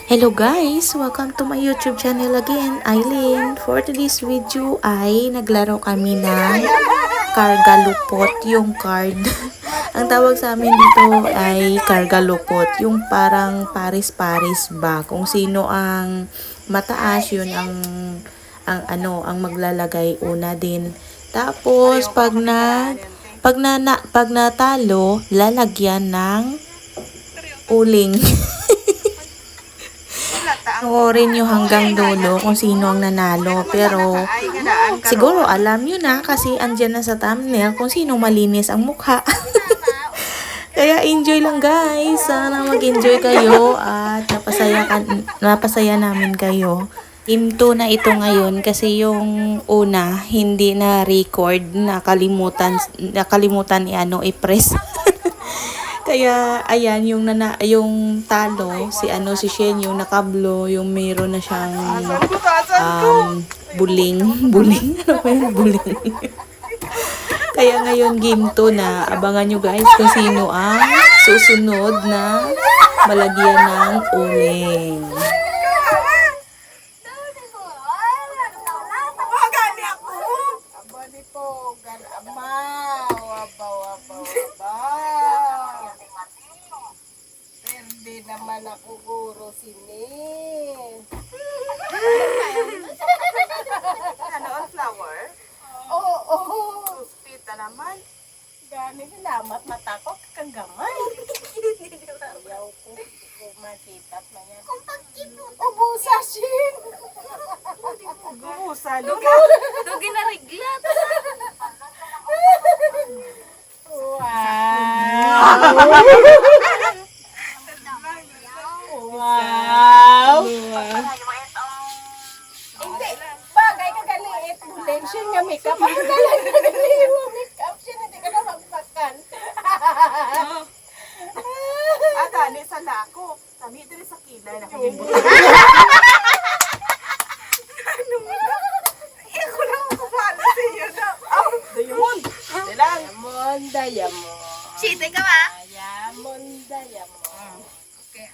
Hello guys! Welcome to my YouTube channel again, Eileen. For today's video ay naglaro kami ng kargalupot, yung card. Ang tawag sa amin dito ay kargalupot, yung parang paris-paris ba. Kung sino ang mataas, yun ang maglalagay una din. Tapos pag natalo, lalagyan ng uling. Panoorin nyo hanggang dulo kung sino ang nanalo. Pero siguro alam nyo na kasi andyan na sa thumbnail kung sino malinis ang mukha. Kaya enjoy lang guys. Sana mag-enjoy kayo at napasaya namin kayo. Team 2 na ito ngayon kasi yung una hindi na record, nakalimutan i-press. Kaya ayan yung talo si Shen yung nakablo, yung mayroon na siyang buling ano ba yung buling. Kaya ngayon game 2 na, abangan nyo guys kung sino ang susunod na malagyan ng uling. Hindi naman ako guro sini. Ano ang flower? Oo. Pita naman. Gani salamat matakot kang gamay. Ayaw ko makita na yan. Ubusa sin. Gumusa. Dugi na reglat. Wow. Hindi. Bagay ka galiit. Bulension nga makeup. Ako talaga galiit mo makeup. Siya hindi ka na magpakan. Dani sa lako. Kami dito sa kilay. Nakalimbot. Ako lang kupala sa iyo na. Diamond. Diamond. Chite ka ba? Diamond. Okay.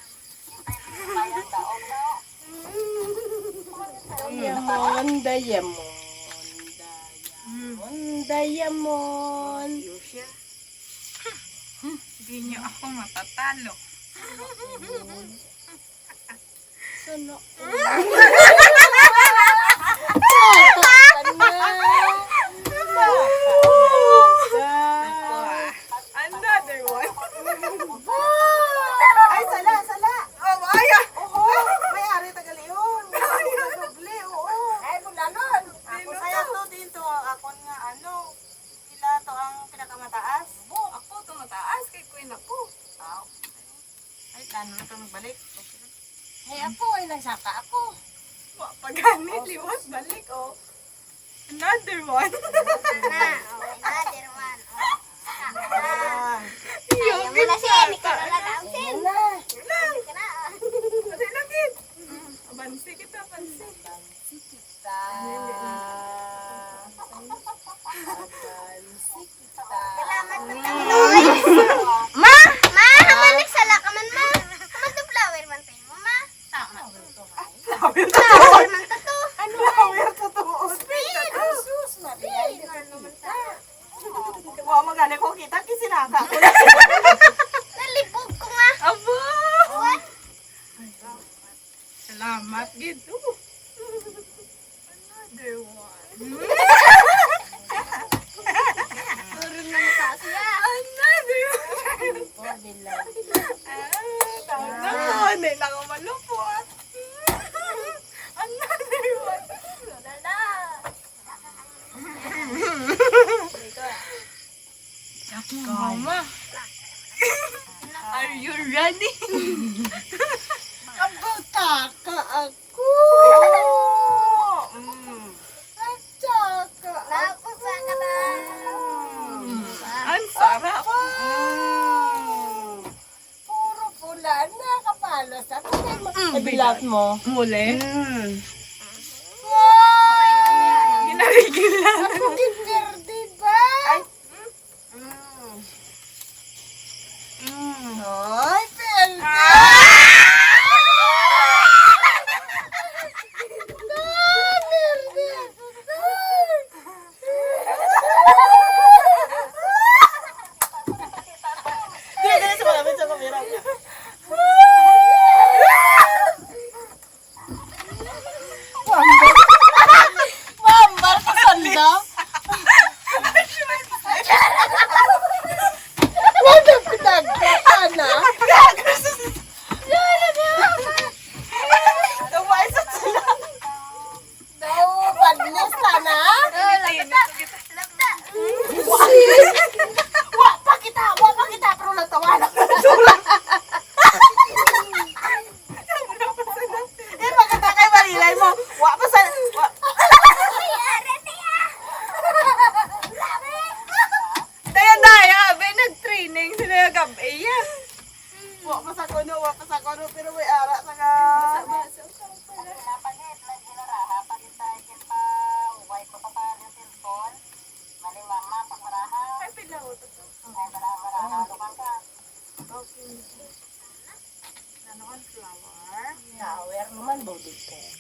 Diamond. Yusya. Hindi niyo ako matatalo. Suno. Another one. Ay, sala. Oh, maya. May ari tagaliyon. Doble, oo. Ay, bulanon. Ako saya to dito. Ako nga sila to ang pinakamataas. Ako to mataas kay Queen ako. Ay, plano na to magbalik. Ay, ako ay nagsaka ako. Pagani, liwas, balik, oh. Another one. Ayaw mo na siya. Hindi ka nalagawin. Kasi lakit. Abansi kita. Ma, hamanik sala ka man ma. Haman to flower man tayo mo ma. Tama. Flower man ta to. Ano? Flower totoo. Jesus, Maria. Wow, magani ko kita kisinaka ko. Nalibog ko nga. Abo! What? Salamat, gito. Another one. Puro na mukha siya. Another one. Tawag na ko. Hindi lang ako malupot. Another one. Mama. Are you ready? Abutaka ako. Ataka. Napusa ka na. Ang sarap. Puro pula na kapalos. Ako na bilat mo. Muli. Wow! Ginarigilan. Ako din verde ba? Ay, perde! Flower naman, body care.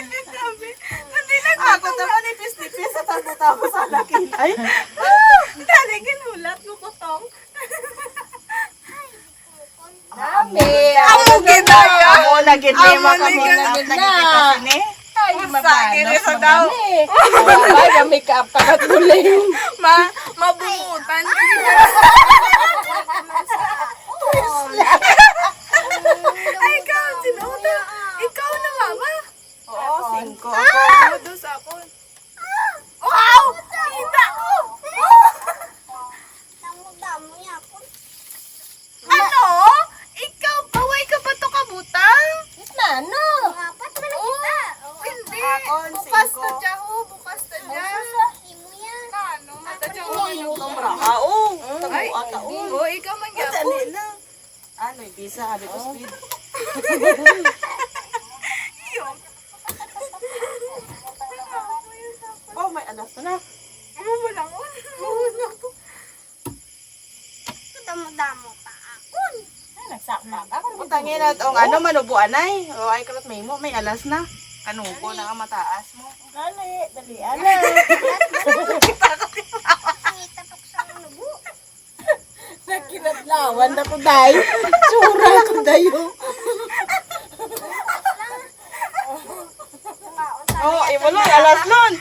Hindi lang ako naman nipis-nipis at tago sa laki. Ay! Dali, ginulat ko kutong. Dami. Amo ginaya. Amo na ginima Amo kami na na gina. Ay, Sakit sa daw. Ay, make up ka at buling. Mabumutan. Ay, ikaw, sinuda. Ikaw na, mama. Oo, 5 ako. Dos ako. Wow! Kita ko! Damo-damo yapon. Ano? Ikaw, paway ka pa to kabutang? Na, ano? Apat man ang kita. Hindi. Akon, Bukas 5. na dyan, bukas na dyan. Imo yan. Ano? Mata dyan. Oo. Ay, Ata, oo, ikaw man Dali gyapon. lang. Ano, ibisa, sabi ko speed. Oh, may alas na. Ano mo lang? Damo-damo pa akon. Nagsakta ka. Utangin na itong ano, manubuan ay. O, ay kalat may mo, may alas na. Kanuko na ang mataas mo. Dali, dali, ano. Kita pa sa nubo. Nakinadlawan na ko, day. Tsura ko, dayo. Oh, imo nun, alas nun.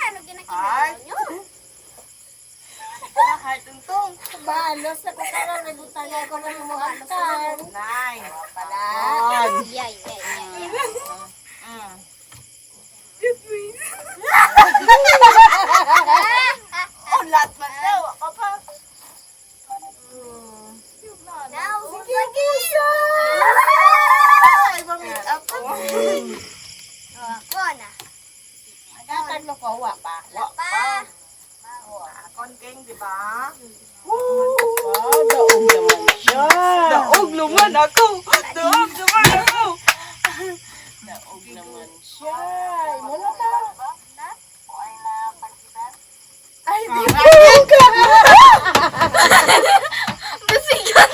Ano ginakita nyo? Kahit tungtong. Balos na ko parang nagutang ako ng muhakan. Nine. Yay, yay, yay. Oh, lahat man daw. Ako pa. Now, sige, Ay, ma-make up ko. ako na. Magkakano ko, wa pa. Wa Pa. Konking, di ba? Daog naman siya. Daog naman ako. Daog naman ako. Daog naman siya. Ano ta? Ay, di ba? Basigan.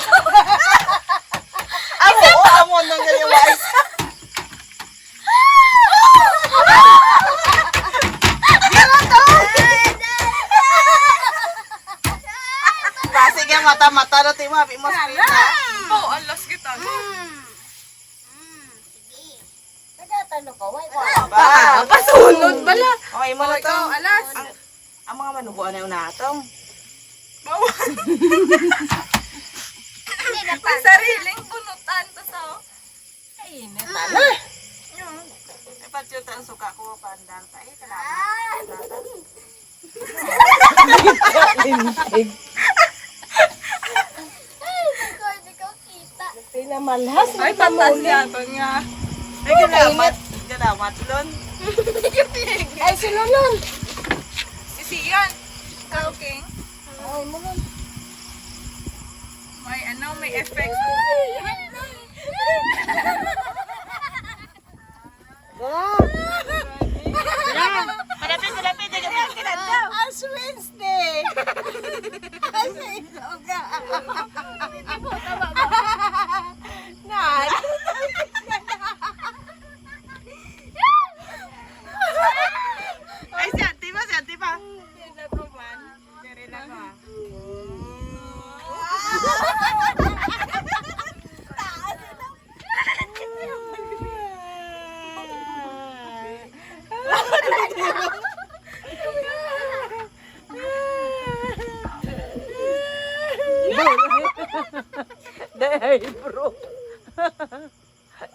Ako, amo nang gayawais. Sige, mata-mata na tayo, mabi mo sa pita. Oh, alas kita. Sige. Nagkatalo ko, wait. Pasunod bala. Okay mo na to. Ikaw, alas. Ang mga manubuan na yung natong. Bawal. Hindi na pa. Ang sariling bunutan to sa. Tala. Yung. Ay, patyuta ang suka ko, pandar tayo. Ah, hindi ko kita. Pinamalhas. Ay, patas yaton nga. Ay, ganamat. Ganamat, lon. Ay, sinulon. Sisiyan. Ikaw, King. Ay, mo nun. May ano, may effect. Malapit. As Wednesday. Nan. Ay, si ate pa. Hindi na ko man. Dire na ko. Dahil bro.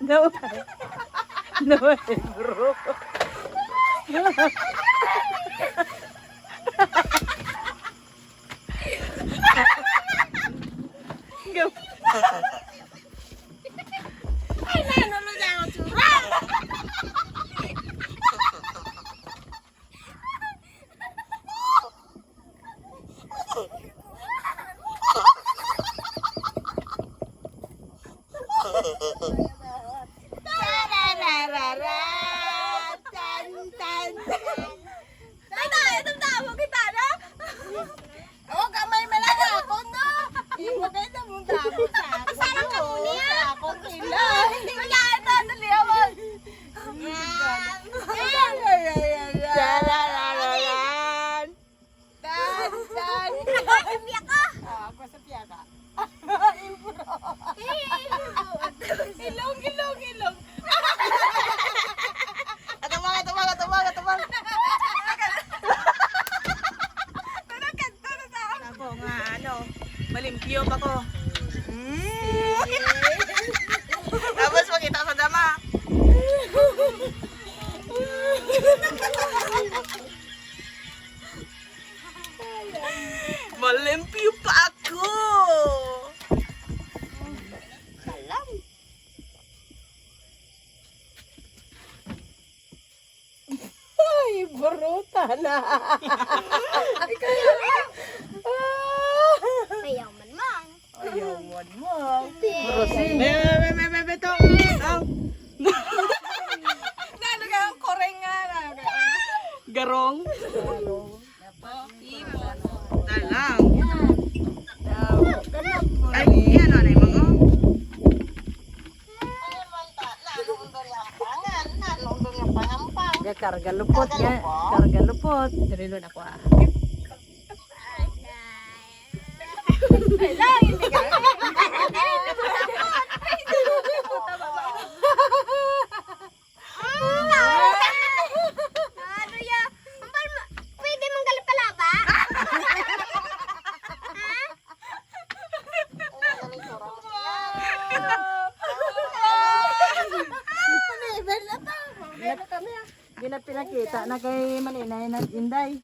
No, bro. Ay, nanulo na ako curang. Tarararara, tan tan Ilong. Atumang. Ako nga, malimpyo pa ko. Tapos makita sa dama. Malimpyo pa ako. Ay, buruta na. Ayaw man mang. Ayaw mo. Rosing. Beto. Nalo ka ang koreng nga. Garong. Dalang. Ay, yan ano yung mga. Ya karga lupot ya. Karga lupot. Dirilon ako ah. Ano ya? Pwede mong galapalaba? Di na pinakita na kay Maninay na Inday.